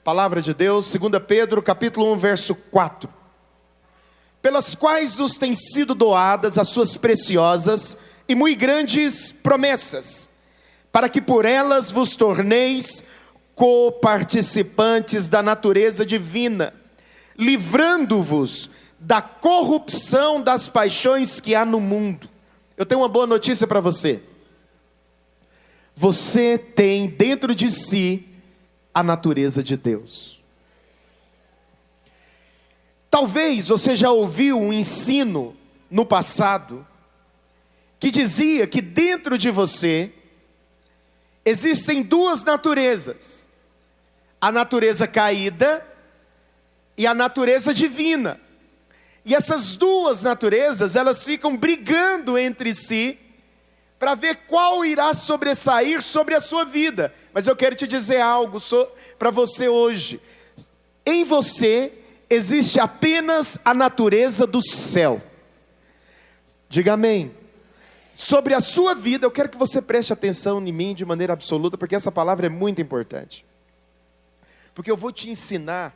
Palavra de Deus, 2 Pedro, capítulo 1, verso 4. Pelas quais nos têm sido doadas as suas preciosas e muito grandes promessas, para que por elas vos torneis coparticipantes da natureza divina, livrando-vos da corrupção das paixões que há no mundo. Eu tenho uma boa notícia para você. Você tem dentro de si a natureza de Deus. Talvez você já ouviu um ensino no passado que dizia que dentro de você existem duas naturezas: a natureza caída e a natureza divina. E essas duas naturezas, elas ficam brigando entre si para ver qual irá sobressair sobre a sua vida. Mas eu quero te dizer algo para você hoje. Em você existe apenas a natureza do céu. Diga amém. Sobre a sua vida, eu quero que você preste atenção em mim de maneira absoluta, porque essa palavra é muito importante. Porque eu vou te ensinar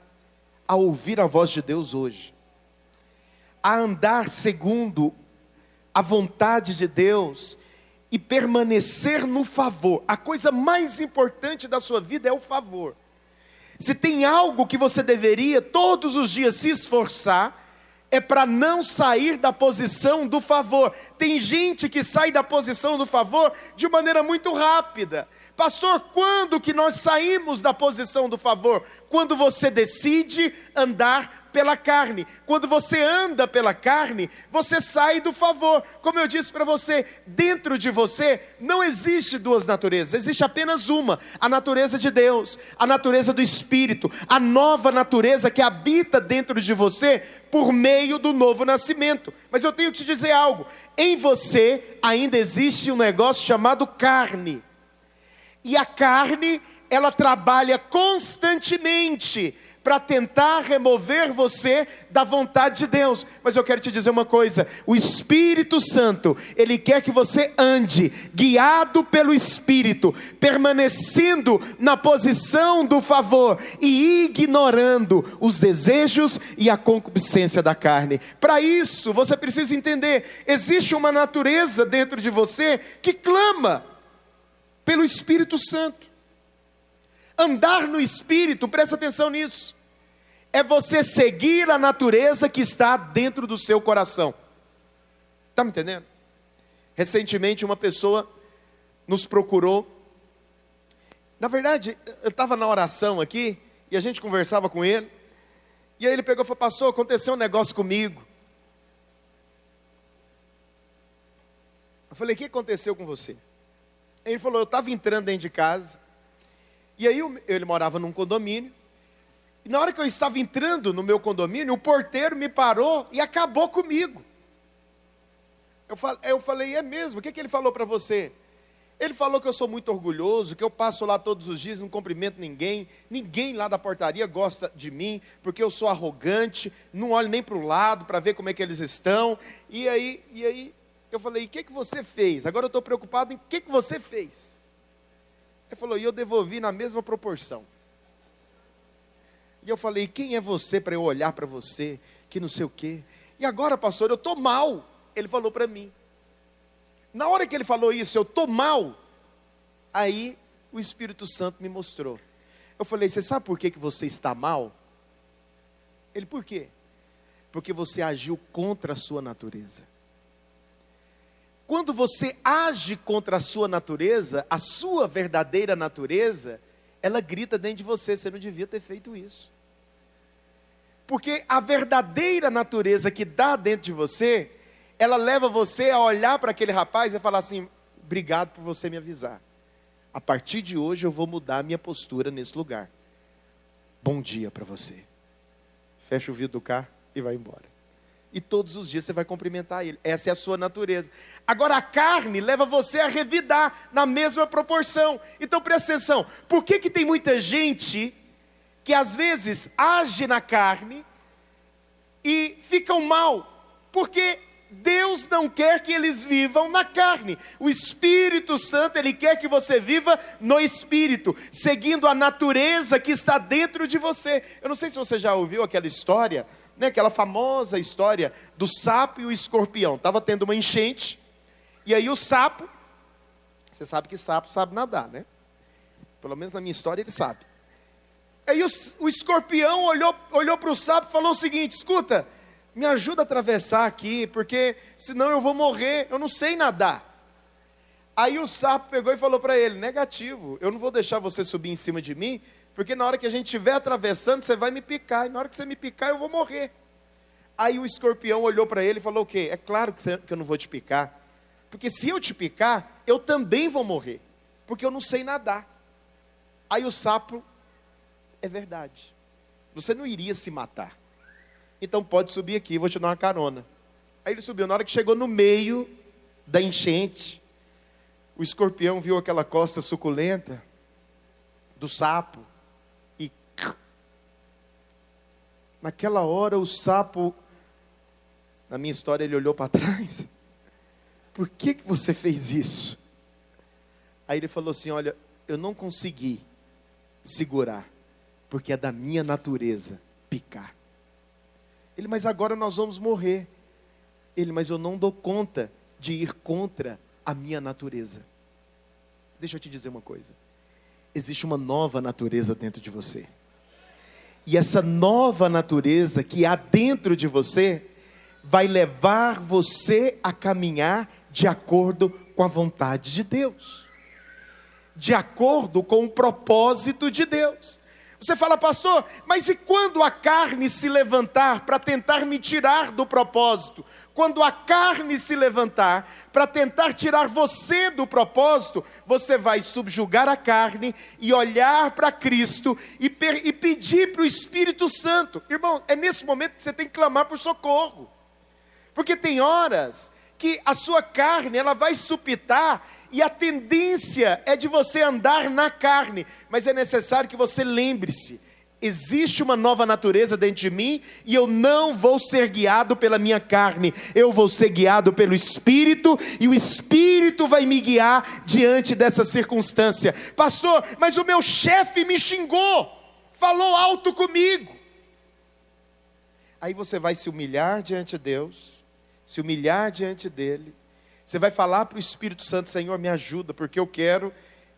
a ouvir a voz de Deus hoje, a andar segundo a vontade de Deus e permanecer no favor. A coisa mais importante da sua vida é o favor. Se tem algo que você deveria todos os dias se esforçar, é para não sair da posição do favor. Tem gente que sai da posição do favor de maneira muito rápida. Pastor, quando que nós saímos da posição do favor? Quando você decide andar pela carne. Quando você anda pela carne, você sai do favor. Como eu disse para você, dentro de você não existe duas naturezas, existe apenas uma: a natureza de Deus, a natureza do Espírito, a nova natureza que habita dentro de você por meio do novo nascimento. Mas eu tenho que te dizer algo: em você ainda existe um negócio chamado carne. E a carne, ela trabalha constantemente para tentar remover você da vontade de Deus. Mas eu quero te dizer uma coisa: o Espírito Santo, Ele quer que você ande guiado pelo Espírito, permanecendo na posição do favor e ignorando os desejos e a concupiscência da carne. Para isso, você precisa entender: existe uma natureza dentro de você que clama pelo Espírito Santo. Andar no Espírito, presta atenção nisso, é você seguir a natureza que está dentro do seu coração. Está me entendendo? Recentemente uma pessoa nos procurou. Na verdade, eu estava na oração aqui e a gente conversava com ele. E aí ele pegou e falou: pastor, aconteceu um negócio comigo. Eu falei: o que aconteceu com você? Ele falou: eu estava entrando dentro de casa. E aí ele morava num condomínio. E na hora que eu estava entrando no meu condomínio, o porteiro me parou e acabou comigo. Eu falei: é mesmo? O que ele falou para você? Ele falou que eu sou muito orgulhoso, que eu passo lá todos os dias, não cumprimento ninguém. Ninguém lá da portaria gosta de mim, porque eu sou arrogante, não olho nem para o lado para ver como é que eles estão. E aí eu falei: o que você fez? Agora eu estou preocupado em o que você fez. Ele falou: e eu devolvi na mesma proporção. E eu falei: quem é você para eu olhar para você, que não sei o quê? E agora, pastor, eu estou mal. Ele falou para mim. Na hora que ele falou isso, eu estou mal, aí o Espírito Santo me mostrou. Eu falei: você sabe por que você está mal? Ele: por quê? Porque você agiu contra a sua natureza. Quando você age contra a sua natureza, a sua verdadeira natureza, ela grita dentro de você: você não devia ter feito isso. Porque a verdadeira natureza que dá dentro de você, ela leva você a olhar para aquele rapaz e falar assim: obrigado por você me avisar. A partir de hoje eu vou mudar a minha postura nesse lugar. Bom dia para você. Fecha o vidro do carro e vai embora. E todos os dias você vai cumprimentar ele. Essa é a sua natureza. Agora a carne leva você a revidar na mesma proporção. Então presta atenção: por que tem muita gente que às vezes age na carne e ficam mal? Porque Deus não quer que eles vivam na carne. O Espírito Santo, Ele quer que você viva no Espírito, seguindo a natureza que está dentro de você. Eu não sei se você já ouviu aquela história, né, aquela famosa história do sapo e o escorpião. Estava tendo uma enchente, e aí o sapo, você sabe que sapo sabe nadar, né? Pelo menos na minha história ele sabe. Aí o escorpião olhou para o sapo e falou o seguinte: escuta, me ajuda a atravessar aqui, porque senão eu vou morrer, eu não sei nadar. Aí o sapo pegou e falou para ele: negativo, eu não vou deixar você subir em cima de mim, porque na hora que a gente estiver atravessando, você vai me picar, e na hora que você me picar, eu vou morrer. Aí o escorpião olhou para ele e falou: o quê? É claro que eu não vou te picar, porque se eu te picar, eu também vou morrer, porque eu não sei nadar. Aí o sapo: é verdade, você não iria se matar, então pode subir aqui, vou te dar uma carona. Aí ele subiu. Na hora que chegou no meio da enchente, o escorpião viu aquela costa suculenta do sapo e naquela hora o sapo, na minha história, ele olhou para trás: por que você fez isso? Aí ele falou assim: olha, eu não consegui segurar, porque é da minha natureza picar. Ele: mas agora nós vamos morrer. Ele: mas eu não dou conta de ir contra a minha natureza. Deixa eu te dizer uma coisa. Existe uma nova natureza dentro de você. E essa nova natureza que há dentro de você vai levar você a caminhar de acordo com a vontade de Deus, de acordo com o propósito de Deus. Você fala: pastor, mas e quando a carne se levantar para tentar me tirar do propósito? Quando a carne se levantar para tentar tirar você do propósito, você vai subjugar a carne e olhar para Cristo e pedir para o Espírito Santo. Irmão, é nesse momento que você tem que clamar por socorro. Porque tem horas que a sua carne, ela vai supitar, e a tendência é de você andar na carne. Mas é necessário que você lembre-se: existe uma nova natureza dentro de mim, e eu não vou ser guiado pela minha carne, eu vou ser guiado pelo Espírito, e o Espírito vai me guiar diante dessa circunstância. Pastor, mas o meu chefe me xingou, falou alto comigo. Aí você vai se humilhar diante de Deus, se humilhar diante dele. Você vai falar para o Espírito Santo: Senhor, me ajuda, porque eu quero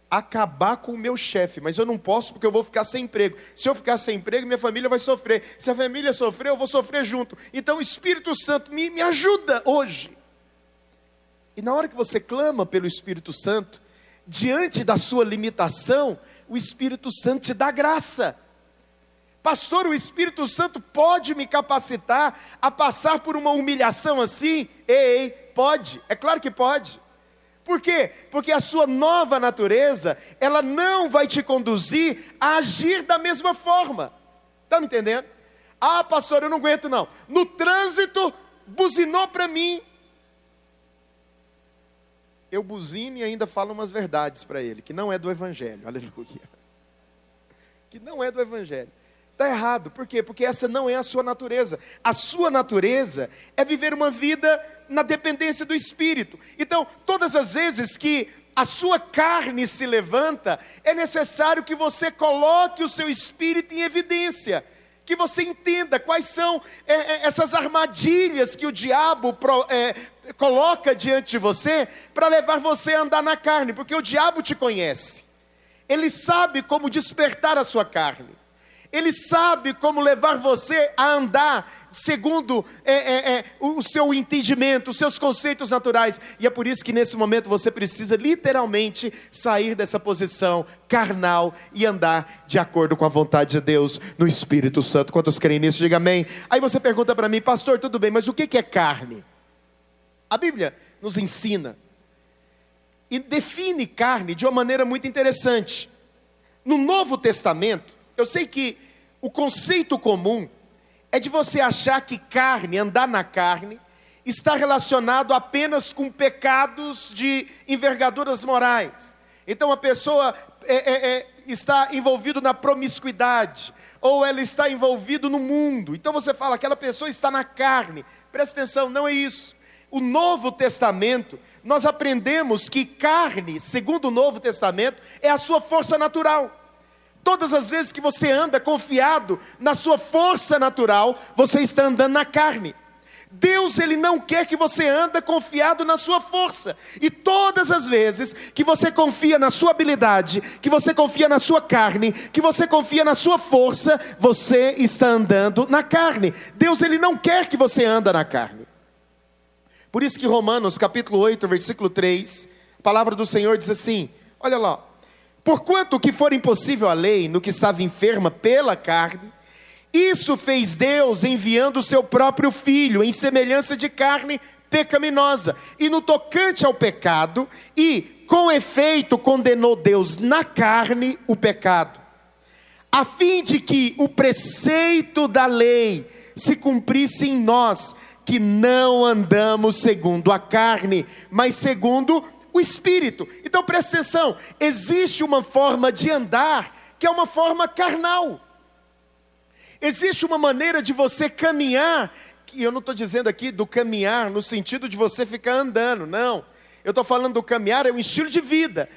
acabar com o meu chefe, mas eu não posso, porque eu vou ficar sem emprego. Se eu ficar sem emprego, minha família vai sofrer. Se a família sofrer, eu vou sofrer junto. Então o Espírito Santo me ajuda hoje. E na hora que você clama pelo Espírito Santo, diante da sua limitação, o Espírito Santo te dá graça. Pastor, o Espírito Santo pode me capacitar a passar por uma humilhação assim? Ei, pode, é claro que pode. Por quê? Porque a sua nova natureza, ela não vai te conduzir a agir da mesma forma. Está me entendendo? Ah, pastor, eu não aguento não. No trânsito, buzinou para mim. Eu buzino e ainda falo umas verdades para ele, que não é do Evangelho, aleluia. Que não é do Evangelho. Está errado, por quê? Porque essa não é a sua natureza. A sua natureza é viver uma vida na dependência do Espírito. Então, todas as vezes que a sua carne se levanta, é necessário que você coloque o seu espírito em evidência, que você entenda quais são essas armadilhas que o diabo coloca diante de você, para levar você a andar na carne, porque o diabo te conhece, ele sabe como despertar a sua carne. Ele sabe como levar você a andar segundo o seu entendimento, os seus conceitos naturais. E é por isso que nesse momento você precisa literalmente sair dessa posição carnal e andar de acordo com a vontade de Deus no Espírito Santo. Quantos creem nisso? Diga amém. Aí você pergunta para mim: pastor, tudo bem, mas o que é carne? A Bíblia nos ensina e define carne de uma maneira muito interessante. No Novo Testamento, eu sei que o conceito comum é de você achar que carne, andar na carne, está relacionado apenas com pecados de envergaduras morais. Então a pessoa está envolvida na promiscuidade, ou ela está envolvida no mundo. Então você fala: aquela pessoa está na carne. Presta atenção, não é isso. o Novo Testamento, nós aprendemos que carne, segundo o Novo Testamento, é a sua força natural. Todas as vezes que você anda confiado na sua força natural, você está andando na carne. Deus, Ele não quer que você ande confiado na sua força. E todas as vezes que você confia na sua habilidade, que você confia na sua carne, que você confia na sua força, você está andando na carne. Deus, Ele não quer que você ande na carne. Por isso que Romanos capítulo 8, versículo 3, a palavra do Senhor diz assim, olha lá: porquanto o que for impossível à lei, no que estava enferma pela carne, isso fez Deus enviando o seu próprio Filho, em semelhança de carne pecaminosa, e no tocante ao pecado, e com efeito condenou Deus na carne o pecado, a fim de que o preceito da lei se cumprisse em nós, que não andamos segundo a carne, mas segundo o Espírito. Então presta atenção, existe uma forma de andar, que é uma forma carnal. Existe uma maneira de você caminhar, que eu não estou dizendo aqui do caminhar no sentido de você ficar andando, não. Eu estou falando do caminhar, é um estilo de vida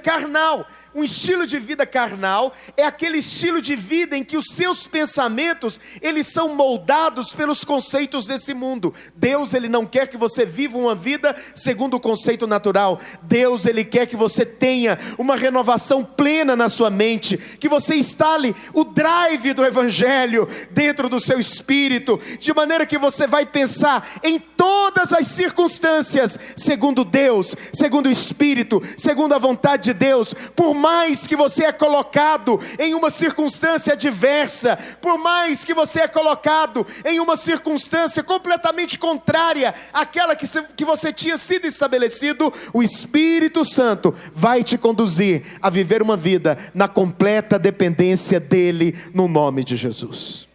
carnal. Um estilo de vida carnal é aquele estilo de vida em que os seus pensamentos, eles são moldados pelos conceitos desse mundo. Deus, Ele não quer que você viva uma vida segundo o conceito natural. Deus, Ele quer que você tenha uma renovação plena na sua mente, que você instale o drive do Evangelho dentro do seu espírito, de maneira que você vai pensar em todas as circunstâncias, segundo Deus, segundo o Espírito, segundo a vontade de Deus. Por mais que você é colocado em uma circunstância adversa, por mais que você é colocado em uma circunstância completamente contrária àquela que você tinha sido estabelecido, o Espírito Santo vai te conduzir a viver uma vida na completa dependência dEle, no nome de Jesus.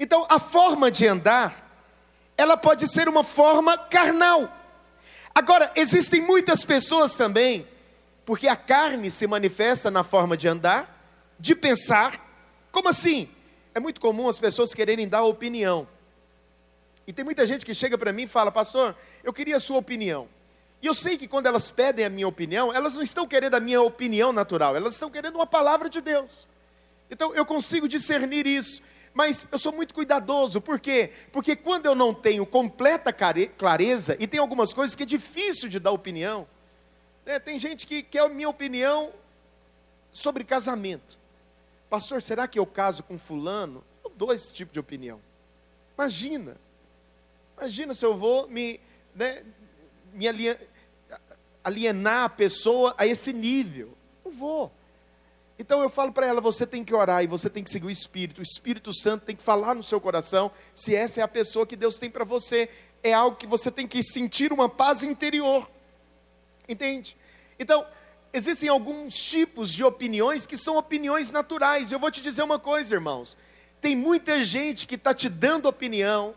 Então, a forma de andar, ela pode ser uma forma carnal. Agora, existem muitas pessoas também, porque a carne se manifesta na forma de andar, de pensar. Como assim? É muito comum as pessoas quererem dar opinião. E tem muita gente que chega para mim e fala: pastor, eu queria a sua opinião. E eu sei que quando elas pedem a minha opinião, elas não estão querendo a minha opinião natural, elas estão querendo uma palavra de Deus. Então eu consigo discernir isso, mas eu sou muito cuidadoso. Por quê? Porque quando eu não tenho completa clareza, e tem algumas coisas que é difícil de dar opinião. Tem gente que quer a minha opinião sobre casamento. Pastor, será que eu caso com fulano? Eu dou esse tipo de opinião. Imagina se eu vou me alienar a pessoa a esse nível. Não vou. Então eu falo para ela: você tem que orar e você tem que seguir o Espírito Santo tem que falar no seu coração, se essa é a pessoa que Deus tem para você. É algo que você tem que sentir uma paz interior. Entende? Então, existem alguns tipos de opiniões que são opiniões naturais. Eu vou te dizer uma coisa, irmãos. Tem muita gente que está te dando opinião,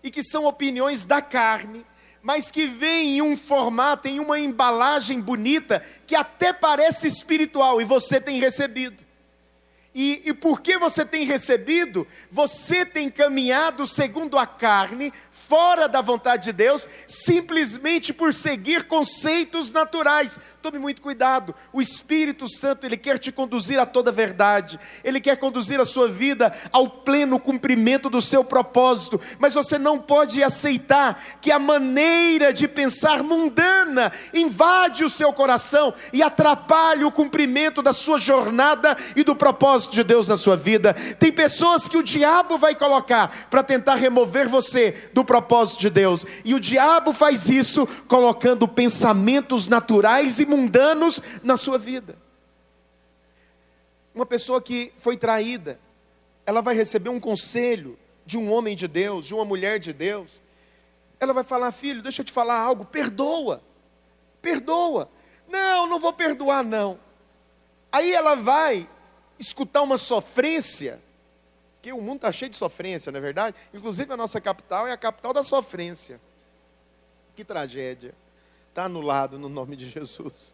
e que são opiniões da carne, mas que vem em um formato, em uma embalagem bonita, que até parece espiritual, e você tem recebido. E porque você tem recebido, você tem caminhado segundo a carne, fora da vontade de Deus, simplesmente por seguir conceitos naturais. Tome muito cuidado. O Espírito Santo, Ele quer te conduzir a toda a verdade, Ele quer conduzir a sua vida ao pleno cumprimento do seu propósito, mas você não pode aceitar que a maneira de pensar mundana invade o seu coração e atrapalhe o cumprimento da sua jornada e do propósito de Deus na sua vida. Tem pessoas que o diabo vai colocar para tentar remover você do propósito de Deus, e o diabo faz isso colocando pensamentos naturais e mundanos na sua vida. Uma pessoa que foi traída, ela vai receber um conselho de um homem de Deus, de uma mulher de Deus. Ela vai falar: filho, deixa eu te falar algo, perdoa. Não vou perdoar não. Aí ela vai escutar uma sofrência, porque o mundo está cheio de sofrência, não é verdade? Inclusive a nossa capital é a capital da sofrência. Que tragédia. Está anulado no nome de Jesus.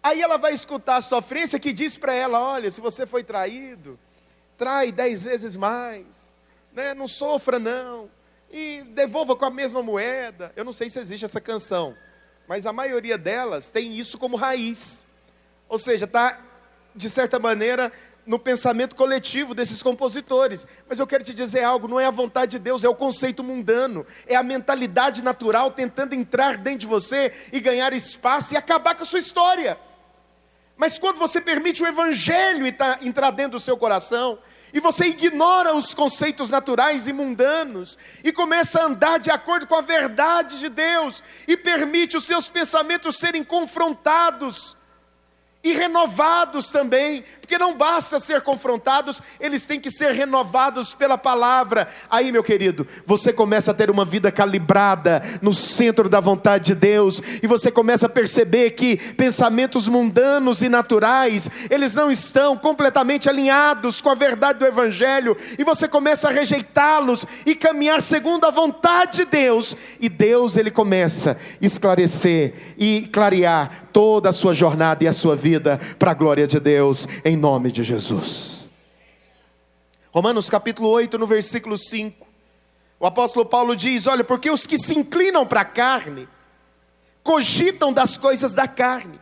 Aí ela vai escutar a sofrência que diz para ela: olha, se você foi traído, trai 10 vezes mais, né? Não sofra não, e devolva com a mesma moeda. Eu não sei se existe essa canção, mas a maioria delas tem isso como raiz. Ou seja, está, de certa maneira, no pensamento coletivo desses compositores. Mas eu quero te dizer algo, não é a vontade de Deus, é o conceito mundano, é a mentalidade natural tentando entrar dentro de você e ganhar espaço e acabar com a sua história. Mas quando você permite o Evangelho entrar dentro do seu coração, e você ignora os conceitos naturais e mundanos, e começa a andar de acordo com a verdade de Deus, e permite os seus pensamentos serem confrontados, e renovados também, porque não basta ser confrontados, eles têm que ser renovados pela palavra. Aí, meu querido, você começa a ter uma vida calibrada no centro da vontade de Deus, e você começa a perceber que pensamentos mundanos e naturais, eles não estão completamente alinhados com a verdade do Evangelho, e você começa a rejeitá-los e caminhar segundo a vontade de Deus, e Deus, ele começa a esclarecer e clarear toda a sua jornada e a sua vida para a glória de Deus, em nome de Jesus. Romanos capítulo 8, no versículo 5, o apóstolo Paulo diz: olha, porque os que se inclinam para a carne, cogitam das coisas da carne,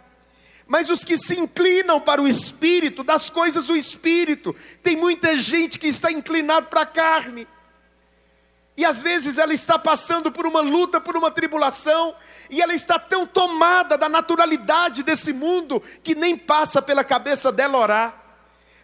mas os que se inclinam para o Espírito, das coisas do Espírito. Tem muita gente que está inclinado para a carne, e às vezes ela está passando por uma luta, por uma tribulação, e ela está tão tomada da naturalidade desse mundo, que nem passa pela cabeça dela orar,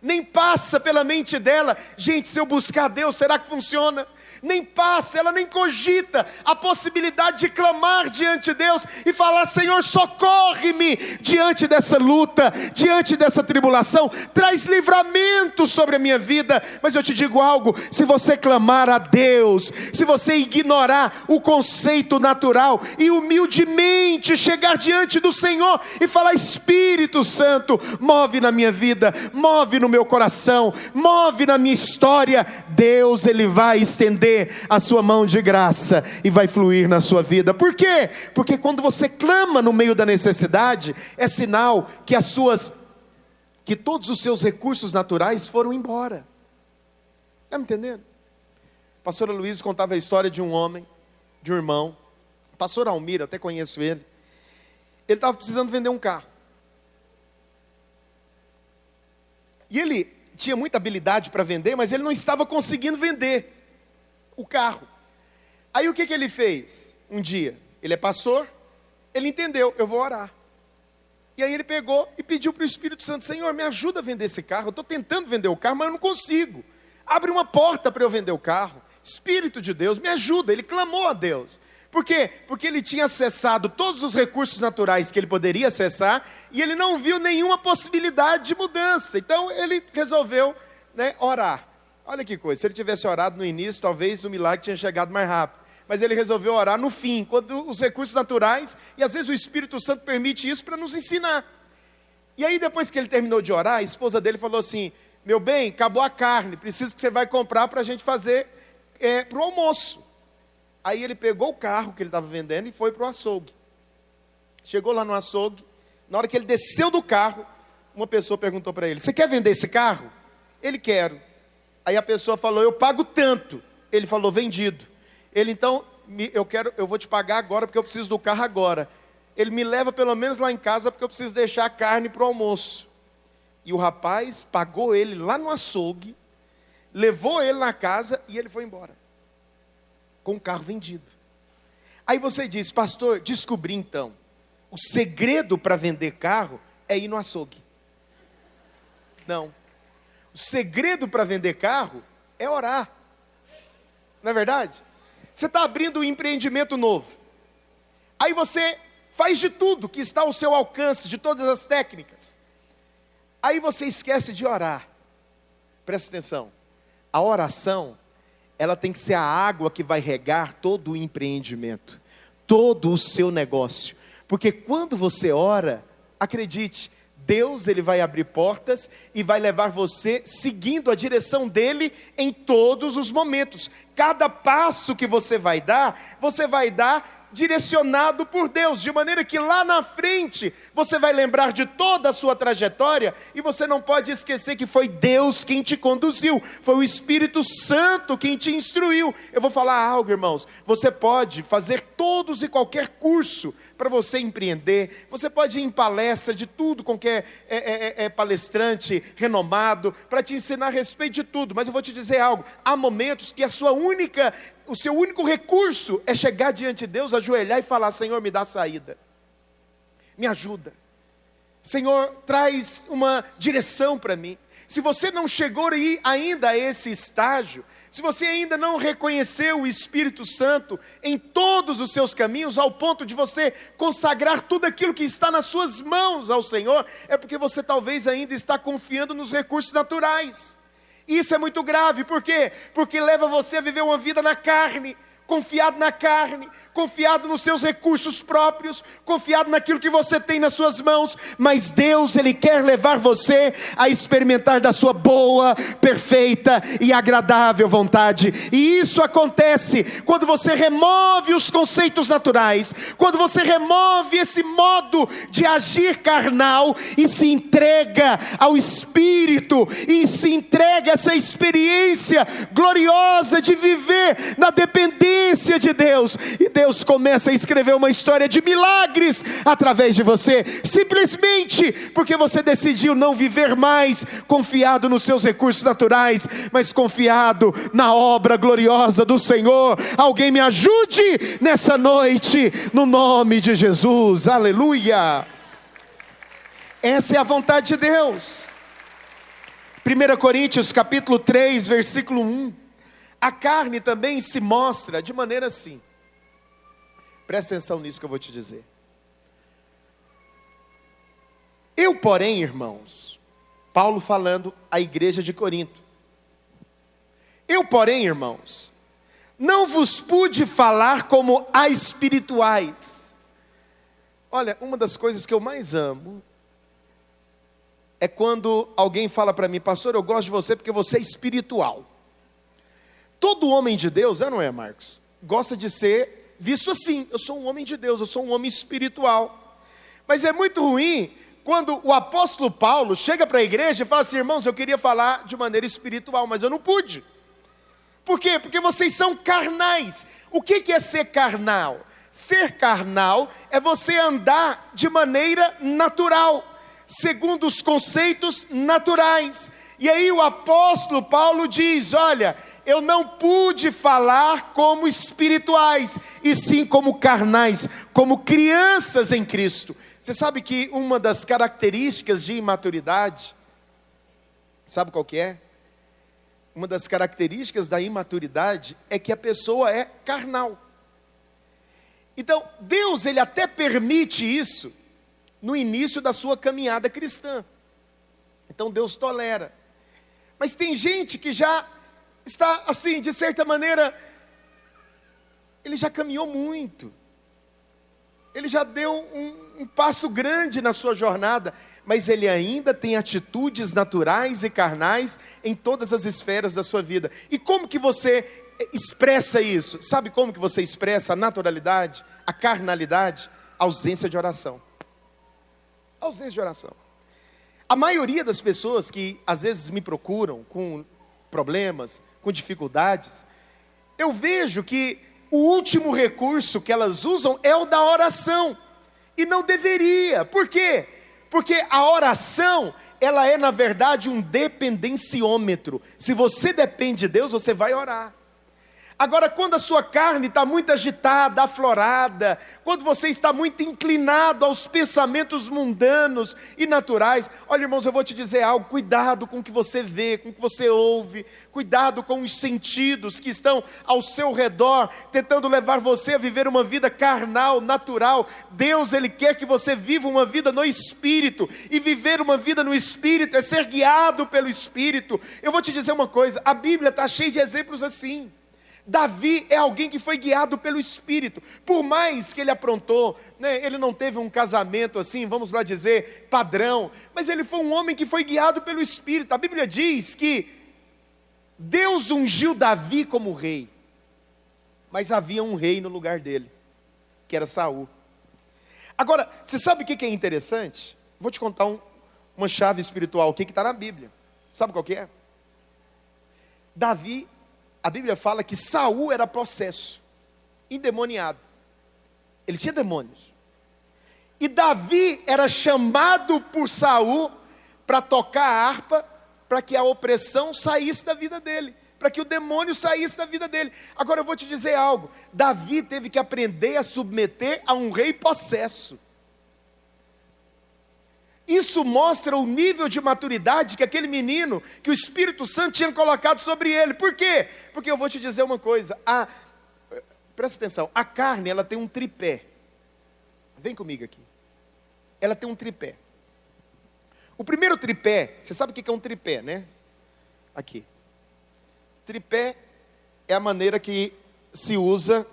nem passa pela mente dela: gente, se eu buscar Deus, será que funciona? Nem passa, ela nem cogita a possibilidade de clamar diante de Deus e falar: Senhor, socorre-me diante dessa luta, diante dessa tribulação, traz livramento sobre a minha vida. Mas eu te digo algo: se você clamar a Deus, se você ignorar o conceito natural e humildemente chegar diante do Senhor e falar: Espírito Santo, move na minha vida, move no meu coração, move na minha história, Deus, ele vai estender a sua mão de graça e vai fluir na sua vida. Por quê? Porque quando você clama no meio da necessidade, é sinal que todos os seus recursos naturais foram embora. Está me entendendo? A pastora Luiz contava a história de um homem, de um irmão, o pastor Almir, até conheço ele. Ele estava precisando vender um carro, e ele tinha muita habilidade para vender, mas ele não estava conseguindo vender o carro. Aí o que ele fez? Um dia, ele é pastor, ele entendeu: eu vou orar. E aí ele pegou e pediu para o Espírito Santo: Senhor, me ajuda a vender esse carro. Eu estou tentando vender o carro, mas eu não consigo. Abre uma porta para eu vender o carro. Espírito de Deus, me ajuda. Ele clamou a Deus. Por quê? Porque ele tinha acessado todos os recursos naturais que ele poderia acessar, e ele não viu nenhuma possibilidade de mudança. Então ele resolveu, orar. Olha que coisa, se ele tivesse orado no início, talvez o milagre tinha chegado mais rápido. Mas ele resolveu orar no fim, quando os recursos naturais, e às vezes o Espírito Santo permite isso para nos ensinar. E aí depois que ele terminou de orar, a esposa dele falou assim: meu bem, acabou a carne, preciso que você vai comprar para a gente fazer para o almoço. Aí ele pegou o carro que ele estava vendendo e foi para o açougue. Chegou lá no açougue, na hora que ele desceu do carro, uma pessoa perguntou para ele: você quer vender esse carro? Ele: quero. Aí a pessoa falou: eu pago tanto. Ele falou: vendido. Ele: então, eu vou te pagar agora, porque eu preciso do carro agora. Ele: me leva pelo menos lá em casa, porque eu preciso deixar a carne para o almoço. E o rapaz pagou ele lá no açougue, levou ele na casa e ele foi embora, com o carro vendido. Aí você diz: pastor, descobri então, o segredo para vender carro é ir no açougue. Não. O segredo para vender carro é orar. Não é verdade? Você está abrindo um empreendimento novo. Aí você faz de tudo que está ao seu alcance, de todas as técnicas. Aí você esquece de orar. Presta atenção. A oração, ela tem que ser a água que vai regar todo o empreendimento, todo o seu negócio. Porque quando você ora, acredite, Deus, ele vai abrir portas e vai levar você seguindo a direção dele em todos os momentos. Cada passo que você vai dar direcionado por Deus, de maneira que lá na frente você vai lembrar de toda a sua trajetória e você não pode esquecer que foi Deus quem te conduziu, foi o Espírito Santo quem te instruiu. Eu vou falar algo, irmãos, você pode fazer todos e qualquer curso para você empreender, você pode ir em palestra de tudo, qualquer palestrante renomado, para te ensinar a respeito de tudo, mas eu vou te dizer algo, há momentos que o seu único recurso é chegar diante de Deus, ajoelhar e falar: Senhor, me dá saída, me ajuda, Senhor, traz uma direção para mim. Se você não chegou ainda a esse estágio, se você ainda não reconheceu o Espírito Santo em todos os seus caminhos, ao ponto de você consagrar tudo aquilo que está nas suas mãos ao Senhor, é porque você talvez ainda está confiando nos recursos naturais. Isso é muito grave, por quê? Porque leva você a viver uma vida na carne, confiado na carne, confiado nos seus recursos próprios, confiado naquilo que você tem nas suas mãos, mas Deus, Ele quer levar você a experimentar da sua boa, perfeita e agradável vontade, e isso acontece quando você remove os conceitos naturais, quando você remove esse modo de agir carnal e se entrega ao Espírito, e se entrega a essa experiência gloriosa de viver na dependência de Deus, e Deus começa a escrever uma história de milagres através de você, simplesmente porque você decidiu não viver mais confiado nos seus recursos naturais, mas confiado na obra gloriosa do Senhor. Alguém me ajude nessa noite, no nome de Jesus, aleluia. Essa é a vontade de Deus. 1 Coríntios capítulo 3, versículo 1. A carne também se mostra de maneira assim. Presta atenção nisso que eu vou te dizer. Eu, porém, irmãos, Paulo falando à igreja de Corinto. Eu, porém, irmãos, não vos pude falar como a espirituais. Olha, uma das coisas que eu mais amo é quando alguém fala para mim: pastor, eu gosto de você porque você é espiritual. Todo homem de Deus, não é, Marcos? Gosta de ser visto assim: eu sou um homem de Deus, eu sou um homem espiritual. Mas é muito ruim quando o apóstolo Paulo chega para a igreja e fala assim: irmãos, eu queria falar de maneira espiritual, mas eu não pude. Por quê? Porque vocês são carnais. O que é ser carnal? Ser carnal é você andar de maneira natural, segundo os conceitos naturais. E aí o apóstolo Paulo diz: olha, eu não pude falar como espirituais, e sim como carnais, como crianças em Cristo. Você sabe que uma das características de imaturidade, sabe qual que é? Uma das características da imaturidade é que a pessoa é carnal. Então, Deus, Ele até permite isso no início da sua caminhada cristã. Então Deus tolera. Mas tem gente que já está assim, de certa maneira, ele já caminhou muito, ele já deu um passo grande na sua jornada, mas ele ainda tem atitudes naturais e carnais em todas as esferas da sua vida. E como que você expressa isso? Sabe como que você expressa a naturalidade, a carnalidade? A ausência de oração. A ausência de oração. A maioria das pessoas que às vezes me procuram com problemas, com dificuldades, eu vejo que o último recurso que elas usam é o da oração, e não deveria. Por quê? Porque a oração, ela é na verdade um dependenciômetro. Se você depende de Deus, você vai orar. Agora, quando a sua carne está muito agitada, aflorada, quando você está muito inclinado aos pensamentos mundanos e naturais, olha, irmãos, eu vou te dizer algo: cuidado com o que você vê, com o que você ouve, cuidado com os sentidos que estão ao seu redor, tentando levar você a viver uma vida carnal, natural. Deus, Ele quer que você viva uma vida no Espírito, e viver uma vida no Espírito é ser guiado pelo Espírito. Eu vou te dizer uma coisa, a Bíblia está cheia de exemplos assim. Davi é alguém que foi guiado pelo Espírito, por mais que ele aprontou, né, ele não teve um casamento assim, vamos lá dizer, padrão, mas ele foi um homem que foi guiado pelo Espírito. A Bíblia diz que Deus ungiu Davi como rei, mas havia um rei no lugar dele. que era Saul. Agora, você sabe o que é interessante? Vou te contar uma chave espiritual, o que está na Bíblia. Sabe qual que é? Davi, a Bíblia fala que Saul era possesso, endemoniado. Ele tinha demônios. E Davi era chamado por Saul para tocar a harpa, para que a opressão saísse da vida dele, para que o demônio saísse da vida dele. Agora eu vou te dizer algo, Davi teve que aprender a submeter a um rei possesso. Isso mostra o nível de maturidade que aquele menino, que o Espírito Santo tinha colocado sobre ele. Por quê? Porque eu vou te dizer uma coisa, presta atenção, a carne ela tem um tripé. Vem comigo aqui. Ela tem um tripé. O primeiro tripé, você sabe o que é um tripé, né? Aqui. Tripé é a maneira que se usa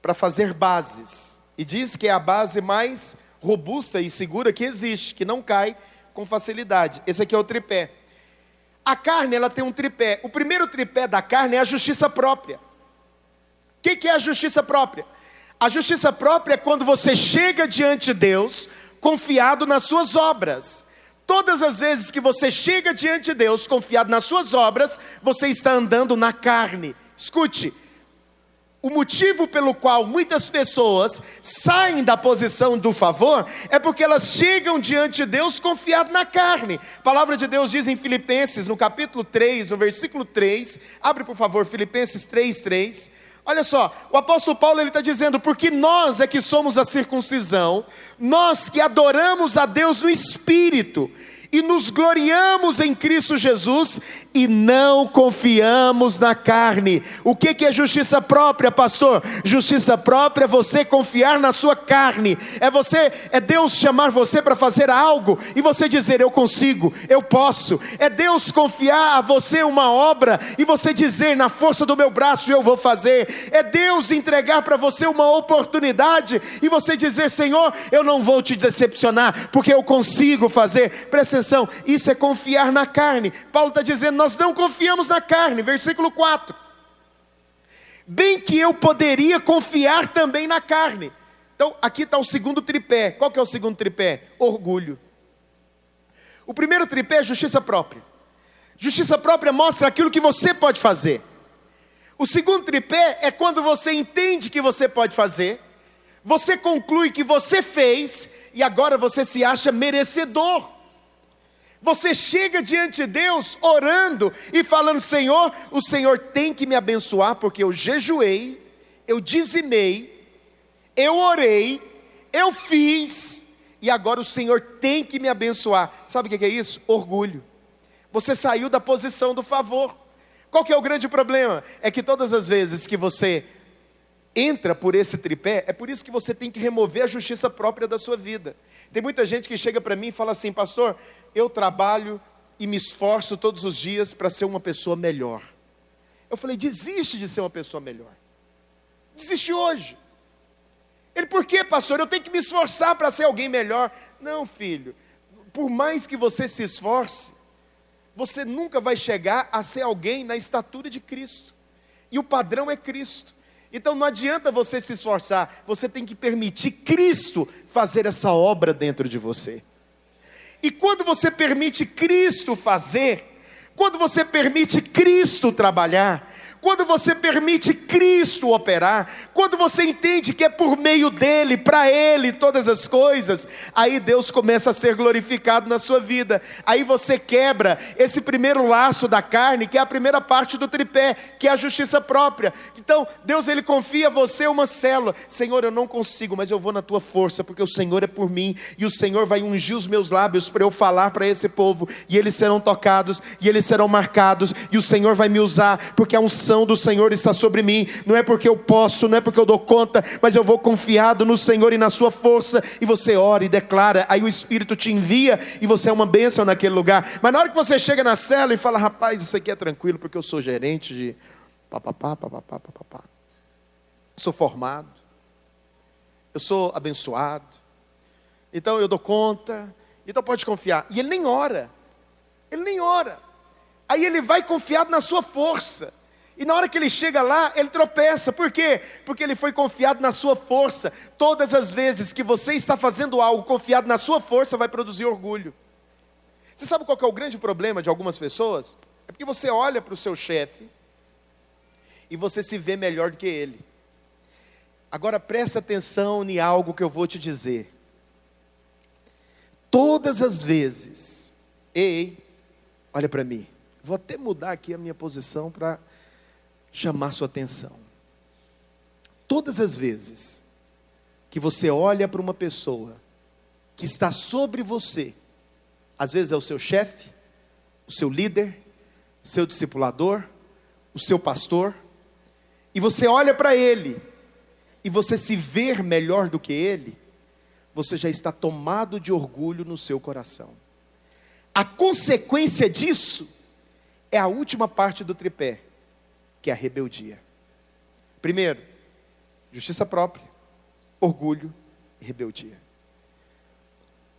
para fazer bases. E diz que é a base mais robusta e segura que existe, que não cai com facilidade. Esse aqui é o tripé. A carne, ela tem um tripé. O primeiro tripé da carne é a justiça própria. O que é a justiça própria? A justiça própria é quando você chega diante de Deus confiado nas suas obras. Todas as vezes que você chega diante de Deus confiado nas suas obras, você está andando na carne. Escute, o motivo pelo qual muitas pessoas saem da posição do favor é porque elas chegam diante de Deus confiado na carne. A palavra de Deus diz em Filipenses, no capítulo 3, no versículo 3, abre por favor Filipenses 3:3. Olha só, o apóstolo Paulo ele está dizendo, porque nós é que somos a circuncisão, nós que adoramos a Deus no Espírito, e nos gloriamos em Cristo Jesus, e não confiamos na carne. O que é justiça própria, pastor? Justiça própria é você confiar na sua carne, é Deus chamar você para fazer algo, e você dizer, eu consigo, eu posso. É Deus confiar a você uma obra, e você dizer, na força do meu braço eu vou fazer. É Deus entregar para você uma oportunidade, e você dizer, Senhor, eu não vou te decepcionar, porque eu consigo fazer. Presta atenção, isso é confiar na carne. Paulo está dizendo, nós não confiamos na carne, versículo 4. Bem que eu poderia confiar também na carne. Então aqui está o segundo tripé. Qual que é o segundo tripé? Orgulho. O primeiro tripé é justiça própria. Justiça própria mostra aquilo que você pode fazer. O segundo tripé é quando você entende que você pode fazer, você conclui que você fez, e agora você se acha merecedor. Você chega diante de Deus orando e falando, Senhor, o Senhor tem que me abençoar, porque eu jejuei, eu dizimei, eu orei, eu fiz, e agora o Senhor tem que me abençoar. Sabe o que é isso? Orgulho. Você saiu da posição do favor. Qual que é o grande problema? É que todas as vezes que você entra por esse tripé, é por isso que você tem que remover a justiça própria da sua vida. Tem muita gente que chega para mim e fala assim, pastor, eu trabalho e me esforço todos os dias para ser uma pessoa melhor. Eu falei, desiste de ser uma pessoa melhor. Desiste hoje. Ele, por quê, pastor? Eu tenho que me esforçar para ser alguém melhor. Não, filho, por mais que você se esforce, você nunca vai chegar a ser alguém na estatura de Cristo. E o padrão é Cristo. Então não adianta você se esforçar, você tem que permitir Cristo fazer essa obra dentro de você. E quando você permite Cristo fazer, quando você permite Cristo trabalhar, quando você permite Cristo operar, quando você entende que é por meio dele, para ele, todas as coisas, aí Deus começa a ser glorificado na sua vida. Aí você quebra esse primeiro laço da carne, que é a primeira parte do tripé, que é a justiça própria. Então Deus ele confia a você uma célula. Senhor, eu não consigo, mas eu vou na tua força, porque o Senhor é por mim, e o Senhor vai ungir os meus lábios para eu falar para esse povo, e eles serão tocados, e eles serão marcados, e o Senhor vai me usar, porque a unção do Senhor está sobre mim. Não é porque eu posso, não é porque eu dou conta, mas eu vou confiado no Senhor e na sua força. E você ora e declara, aí o Espírito te envia, e você é uma bênção naquele lugar. Mas na hora que você chega na cela e fala, rapaz, isso aqui é tranquilo, porque eu sou gerente de papapá, sou formado, eu sou abençoado, então eu dou conta, então pode confiar. E ele nem ora. Aí ele vai confiado na sua força. E na hora que ele chega lá, ele tropeça. Por quê? Porque ele foi confiado na sua força. Todas as vezes que você está fazendo algo confiado na sua força, vai produzir orgulho. Você sabe qual que é o grande problema de algumas pessoas? É porque você olha para o seu chefe e você se vê melhor do que ele. Agora presta atenção em algo que eu vou te dizer. Todas as vezes, ei, olha para mim. Vou até mudar aqui a minha posição para chamar sua atenção. Todas as vezes que você olha para uma pessoa que está sobre você, às vezes é o seu chefe, o seu líder, o seu discipulador, o seu pastor, e você olha para ele, e você se vê melhor do que ele, você já está tomado de orgulho no seu coração. A consequência disso é a última parte do tripé, que é a rebeldia. Primeiro, justiça própria, orgulho e rebeldia.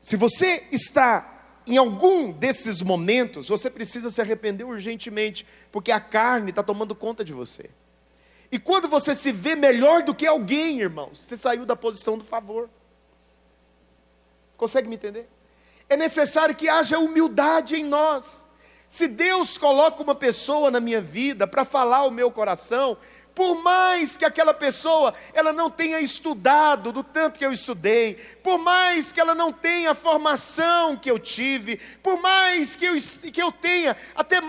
Se você está em algum desses momentos, você precisa se arrepender urgentemente, porque a carne está tomando conta de você. E quando você se vê melhor do que alguém, irmãos, você saiu da posição do favor. Consegue me entender? É necessário que haja humildade em nós. Se Deus coloca uma pessoa na minha vida para falar ao meu coração, por mais que aquela pessoa ela não tenha estudado do tanto que eu estudei, por mais que ela não tenha a formação que eu tive, por mais que eu tenha até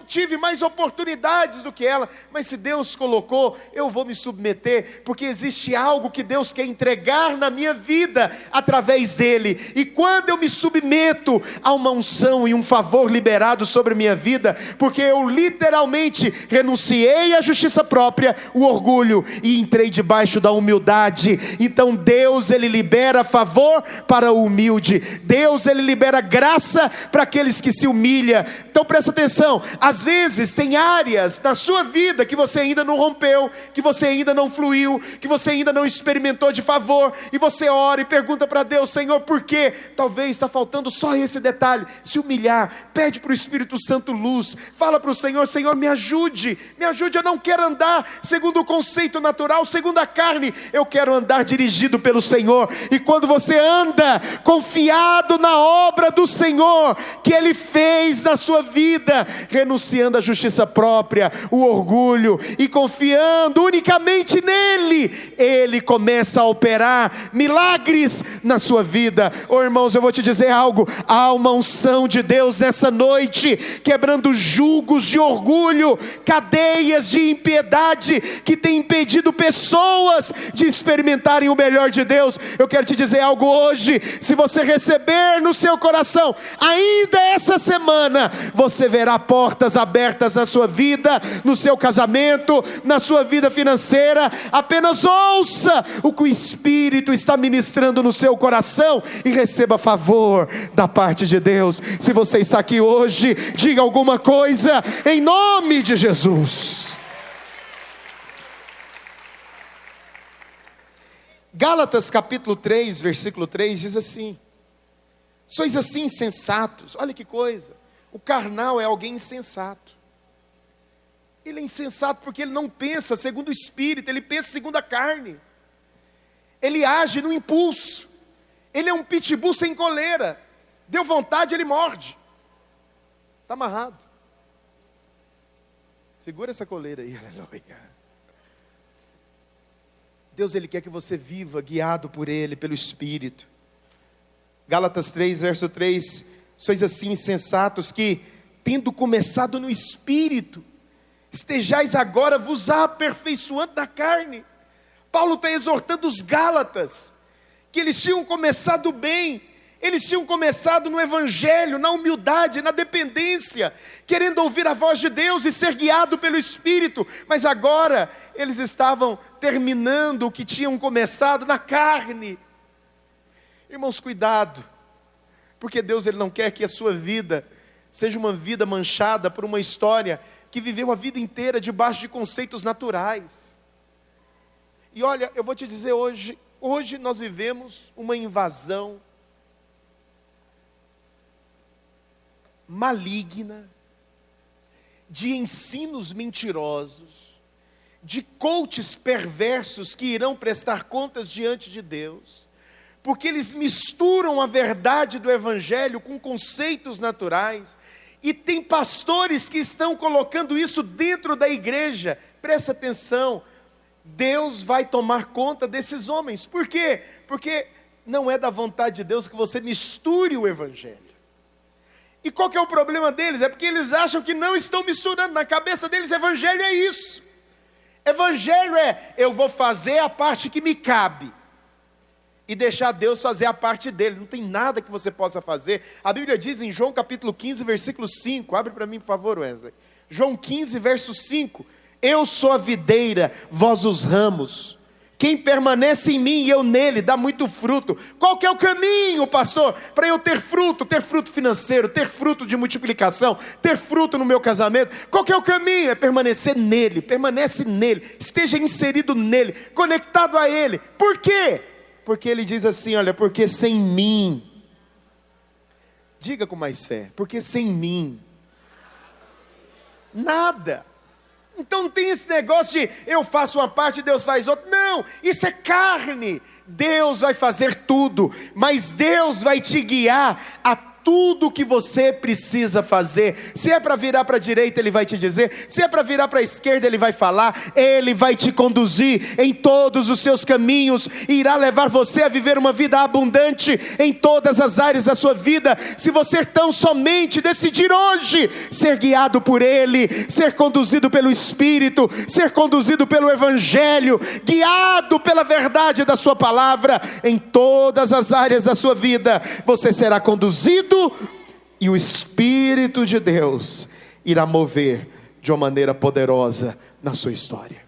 tive mais oportunidades do que ela, mas se Deus colocou, eu vou me submeter, porque existe algo que Deus quer entregar na minha vida através dele, e quando eu me submeto a uma unção e um favor liberado sobre a minha vida, porque eu literalmente renunciei à justiça própria, o orgulho, e entrei debaixo da humildade, então Deus ele libera favor para o humilde, Deus ele libera graça para aqueles que se humilham. Então presta atenção, às vezes tem áreas na sua vida que você ainda não rompeu, que você ainda não fluiu, que você ainda não experimentou de favor, e você ora e pergunta para Deus: Senhor, por quê? Talvez está faltando só esse detalhe. Se humilhar, pede para o Espírito Santo luz, fala para o Senhor: Senhor, me ajude, eu não quero andar segundo o conceito natural, segundo a carne, eu quero andar dirigido pelo Senhor. E quando você anda confiado na obra do Senhor, que Ele fez na sua vida, renunciando à justiça própria, o orgulho, e confiando unicamente nele, Ele começa a operar milagres na sua vida. Oh, irmãos, eu vou te dizer algo, há uma unção de Deus nessa noite, quebrando julgos de orgulho, cadeias de impiedade, que tem impedido pessoas de experimentarem o melhor de Deus. Eu quero te dizer algo hoje, se você receber no seu coração, ainda essa semana, você verá portas abertas na sua vida, no seu casamento, na sua vida financeira. Apenas ouça o que o Espírito está ministrando no seu coração e receba favor da parte de Deus. Se você está aqui hoje, diga alguma coisa em nome de Jesus. Gálatas capítulo 3, versículo 3 diz assim: sois assim insensatos. Olha que coisa, o carnal é alguém insensato. Ele é insensato porque ele não pensa segundo o Espírito, ele pensa segundo a carne. Ele age no impulso. Ele é um pitbull sem coleira. Deu vontade, ele morde. Está amarrado. Segura essa coleira aí, aleluia. Deus ele quer que você viva guiado por Ele, pelo Espírito. Gálatas 3, verso 3: sois assim insensatos que, tendo começado no Espírito, estejais agora vos aperfeiçoando na carne. Paulo está exortando os Gálatas, que eles tinham começado bem, eles tinham começado no Evangelho, na humildade, na dependência, querendo ouvir a voz de Deus e ser guiado pelo Espírito, mas agora eles estavam terminando o que tinham começado na carne. Irmãos, cuidado, porque Deus ele não quer que a sua vida seja uma vida manchada por uma história que viveu a vida inteira debaixo de conceitos naturais. E olha, eu vou te dizer hoje nós vivemos uma invasão maligna, de ensinos mentirosos, de coaches perversos que irão prestar contas diante de Deus, porque eles misturam a verdade do Evangelho com conceitos naturais, e tem pastores que estão colocando isso dentro da igreja. Presta atenção, Deus vai tomar conta desses homens. Por quê? Porque não é da vontade de Deus que você misture o Evangelho. E qual que é o problema deles? É porque eles acham que não estão misturando. Na cabeça deles, Evangelho é isso. Evangelho é, eu vou fazer a parte que me cabe e deixar Deus fazer a parte dele. Não tem nada que você possa fazer. A Bíblia diz em João capítulo 15, versículo 5. Abre para mim, por favor, Wesley. João 15, verso 5. Eu sou a videira, vós os ramos. Quem permanece em mim e eu nele, dá muito fruto. Qual que é o caminho, pastor? Para eu ter fruto financeiro, ter fruto de multiplicação, ter fruto no meu casamento. Qual que é o caminho? É permanecer nele, permanece nele, esteja inserido nele, conectado a ele. Por quê? Porque ele diz assim, olha, porque sem mim, diga com mais fé, porque sem mim, nada. Então não tem esse negócio de eu faço uma parte e Deus faz outra. Não, isso é carne. Deus vai fazer tudo, mas Deus vai te guiar a tudo que você precisa fazer. Se é para virar para a direita, Ele vai te dizer. Se é para virar para a esquerda, Ele vai falar. Ele vai te conduzir em todos os seus caminhos, e irá levar você a viver uma vida abundante em todas as áreas da sua vida, se você tão somente decidir hoje ser guiado por Ele, ser conduzido pelo Espírito, ser conduzido pelo Evangelho, guiado pela verdade da sua palavra. Em todas as áreas da sua vida você será conduzido, e o Espírito de Deus irá mover de uma maneira poderosa na sua história.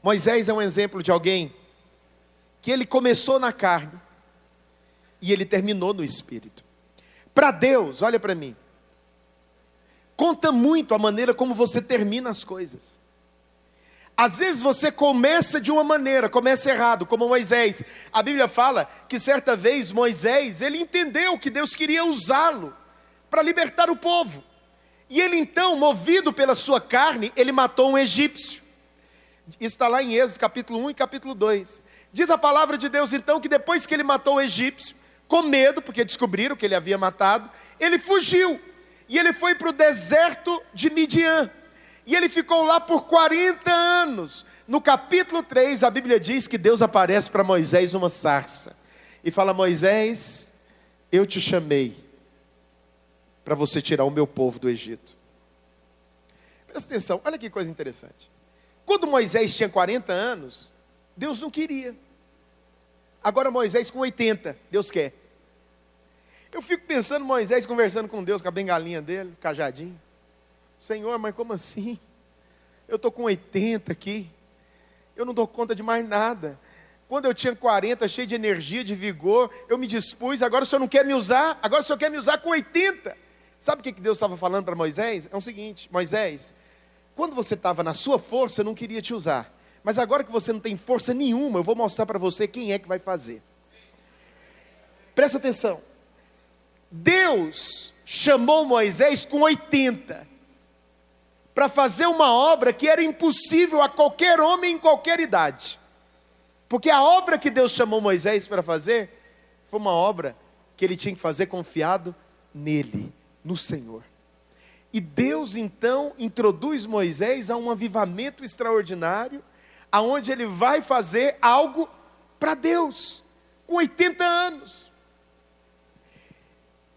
Moisés é um exemplo de alguém que ele começou na carne e ele terminou no Espírito. Para Deus, olha para mim, conta muito a maneira como você termina as coisas. Às vezes você começa de uma maneira, começa errado, como Moisés. A Bíblia fala que certa vez Moisés, ele entendeu que Deus queria usá-lo para libertar o povo. E ele então, movido pela sua carne, ele matou um egípcio. Isso está lá em Êxodo capítulo 1 e capítulo 2. Diz a palavra de Deus então que depois que ele matou o egípcio, com medo, porque descobriram que ele havia matado, ele fugiu. E ele foi para o deserto de Midian. E ele ficou lá por 40 anos. No capítulo 3, a Bíblia diz que Deus aparece para Moisés numa sarça. E fala, Moisés, eu te chamei para você tirar o meu povo do Egito. Presta atenção, olha que coisa interessante. Quando Moisés tinha 40 anos, Deus não queria. Agora Moisés com 80, Deus quer. Eu fico pensando Moisés conversando com Deus, com a bengalinha dele, cajadinho. Senhor, mas como assim? Eu estou com 80 aqui, eu não dou conta de mais nada. Quando eu tinha 40, cheio de energia, de vigor, eu me dispus, agora o Senhor não quer me usar, agora o Senhor quer me usar com 80. Sabe o que Deus estava falando para Moisés? É o seguinte, Moisés, quando você estava na sua força, eu não queria te usar. Mas agora que você não tem força nenhuma, eu vou mostrar para você quem é que vai fazer. Presta atenção. Deus chamou Moisés com 80. Para fazer uma obra que era impossível a qualquer homem em qualquer idade. Porque a obra que Deus chamou Moisés para fazer, foi uma obra que ele tinha que fazer confiado nele, no Senhor. E Deus então introduz Moisés a um avivamento extraordinário, aonde ele vai fazer algo para Deus, com 80 anos.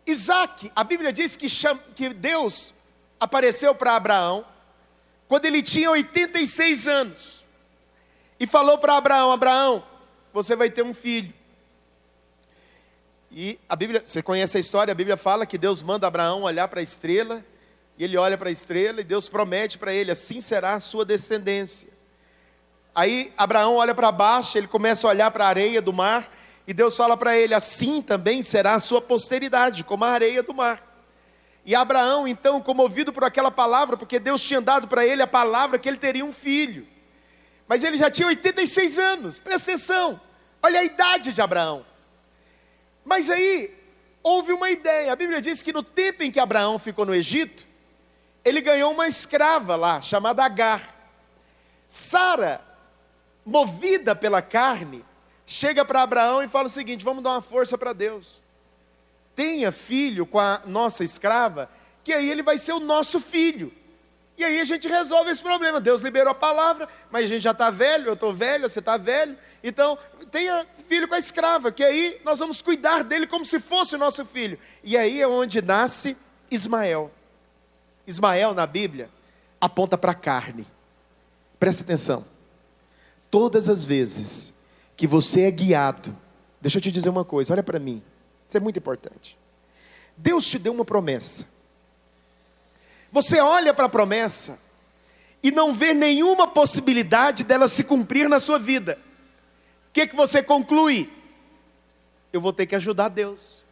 Isaac, a Bíblia diz que Deus apareceu para Abraão, quando ele tinha 86 anos, e falou para Abraão, Abraão, você vai ter um filho. E a Bíblia, você conhece a história, a Bíblia fala que Deus manda Abraão olhar para a estrela, e ele olha para a estrela, e Deus promete para ele, assim será a sua descendência. Aí Abraão olha para baixo, ele começa a olhar para a areia do mar, e Deus fala para ele, assim também será a sua posteridade, como a areia do mar. E Abraão então, comovido por aquela palavra, porque Deus tinha dado para ele a palavra que ele teria um filho, mas ele já tinha 86 anos, presta atenção, olha a idade de Abraão. Mas aí, houve uma ideia, a Bíblia diz que no tempo em que Abraão ficou no Egito, ele ganhou uma escrava lá, chamada Agar. Sara, movida pela carne, chega para Abraão e fala o seguinte: vamos dar uma força para Deus. Tenha filho com a nossa escrava, que aí ele vai ser o nosso filho. E aí a gente resolve esse problema. Deus liberou a palavra, mas a gente já está velho, eu estou velho, você está velho. Então, tenha filho com a escrava, que aí nós vamos cuidar dele como se fosse o nosso filho. E aí é onde nasce Ismael. Ismael na Bíblia aponta para a carne. Presta atenção. Todas as vezes que você é guiado, deixa eu te dizer uma coisa, olha para mim, isso é muito importante. Deus te deu uma promessa. Você olha para a promessa e não vê nenhuma possibilidade dela se cumprir na sua vida. O que você conclui? Eu vou ter que ajudar Deus.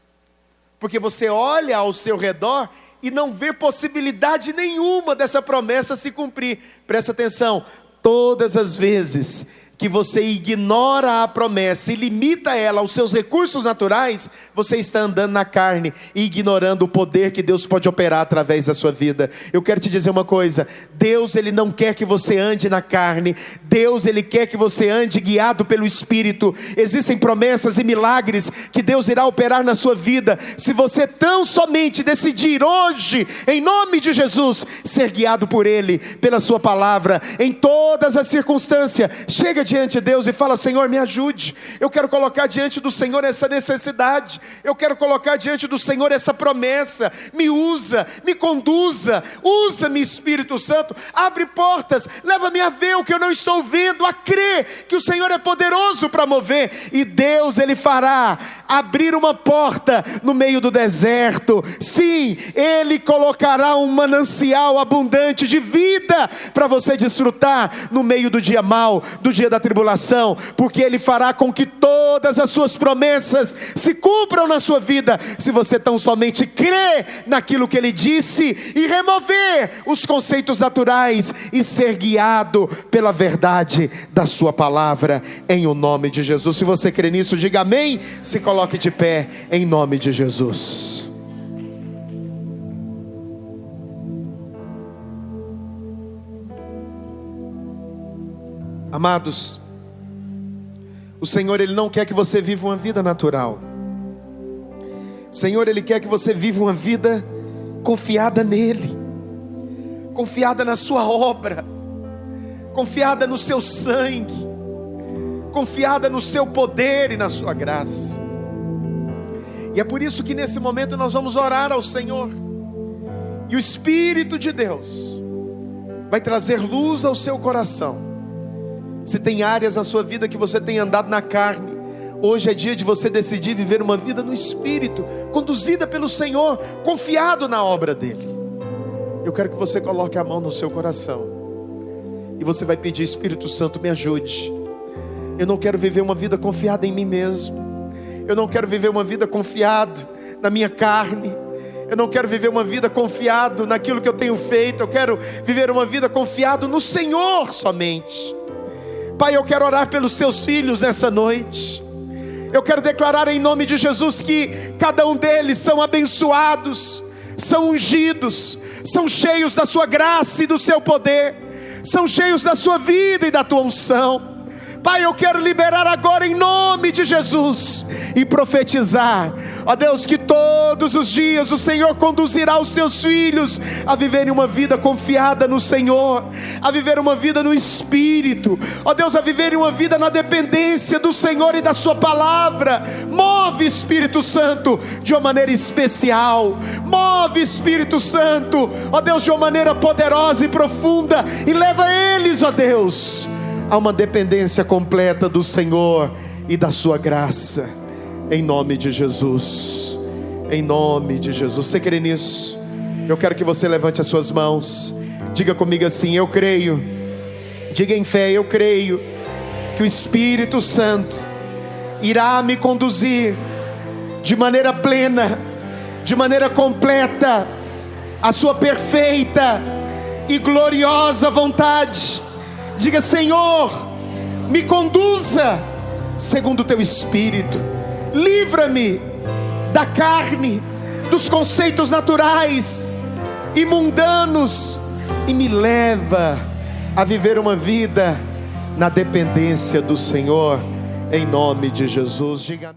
Porque você olha ao seu redor e não vê possibilidade nenhuma dessa promessa se cumprir. Presta atenção, todas as vezes que você ignora a promessa e limita ela aos seus recursos naturais, você está andando na carne e ignorando o poder que Deus pode operar através da sua vida. Eu quero te dizer uma coisa: Deus, Ele não quer que você ande na carne. Deus, Ele quer que você ande guiado pelo Espírito. Existem promessas e milagres que Deus irá operar na sua vida, se você tão somente decidir hoje, em nome de Jesus, ser guiado por Ele, pela sua palavra, em todas as circunstâncias. Chega diante de Deus e fala: Senhor, me ajude. Eu quero colocar diante do Senhor essa necessidade. Eu quero colocar diante do Senhor essa promessa. Me usa, me conduza. Usa-me, Espírito Santo. Abre portas, leva-me a ver o que eu não estou vendo, a crer que o Senhor é poderoso para mover. E Deus, Ele fará abrir uma porta no meio do deserto. Sim, Ele colocará um manancial abundante de vida para você desfrutar no meio do dia mau, do dia da tribulação, porque Ele fará com que todas as suas promessas se cumpram na sua vida, se você tão somente crer naquilo que Ele disse e remover os conceitos naturais e ser guiado pela verdade da sua palavra, em o nome de Jesus. Se você crê nisso, diga amém. Se coloque de pé em nome de Jesus. Amados, o Senhor, Ele não quer que você viva uma vida natural. O Senhor, Ele quer que você viva uma vida confiada nele, confiada na sua obra, confiada no seu sangue, confiada no seu poder e na sua graça. E é por isso que nesse momento nós vamos orar ao Senhor, e o Espírito de Deus vai trazer luz ao seu coração. Se tem áreas na sua vida que você tem andado na carne, hoje é dia de você decidir viver uma vida no Espírito, conduzida pelo Senhor, confiado na obra dEle. Eu quero que você coloque a mão no seu coração e você vai pedir: Espírito Santo, me ajude. Eu não quero viver uma vida confiada em mim mesmo. Eu não quero viver uma vida confiado na minha carne. Eu não quero viver uma vida confiado naquilo que eu tenho feito. Eu quero viver uma vida confiado no Senhor somente. Pai, eu quero orar pelos seus filhos nessa noite. Eu quero declarar em nome de Jesus que cada um deles são abençoados, são ungidos, são cheios da sua graça e do seu poder, são cheios da sua vida e da tua unção. Pai, eu quero liberar agora em nome de Jesus e profetizar, ó Deus, que todos os dias o Senhor conduzirá os seus filhos a viverem uma vida confiada no Senhor, a viver uma vida no Espírito, ó Deus, a viverem uma vida na dependência do Senhor e da sua palavra. Move, Espírito Santo, de uma maneira especial. Move, Espírito Santo, ó Deus, de uma maneira poderosa e profunda, e leva eles, ó Deus, a uma dependência completa do Senhor e da sua graça, em nome de Jesus, em nome de Jesus. Você crê nisso? Eu quero que você levante as suas mãos, diga comigo assim: eu creio. Diga em fé: eu creio que o Espírito Santo irá me conduzir de maneira plena, de maneira completa, a sua perfeita e gloriosa vontade. Diga: Senhor, me conduza segundo o teu Espírito. Livra-me da carne, dos conceitos naturais. e mundanos e me leva a viver uma vida na dependência do Senhor, em nome de Jesus. Diga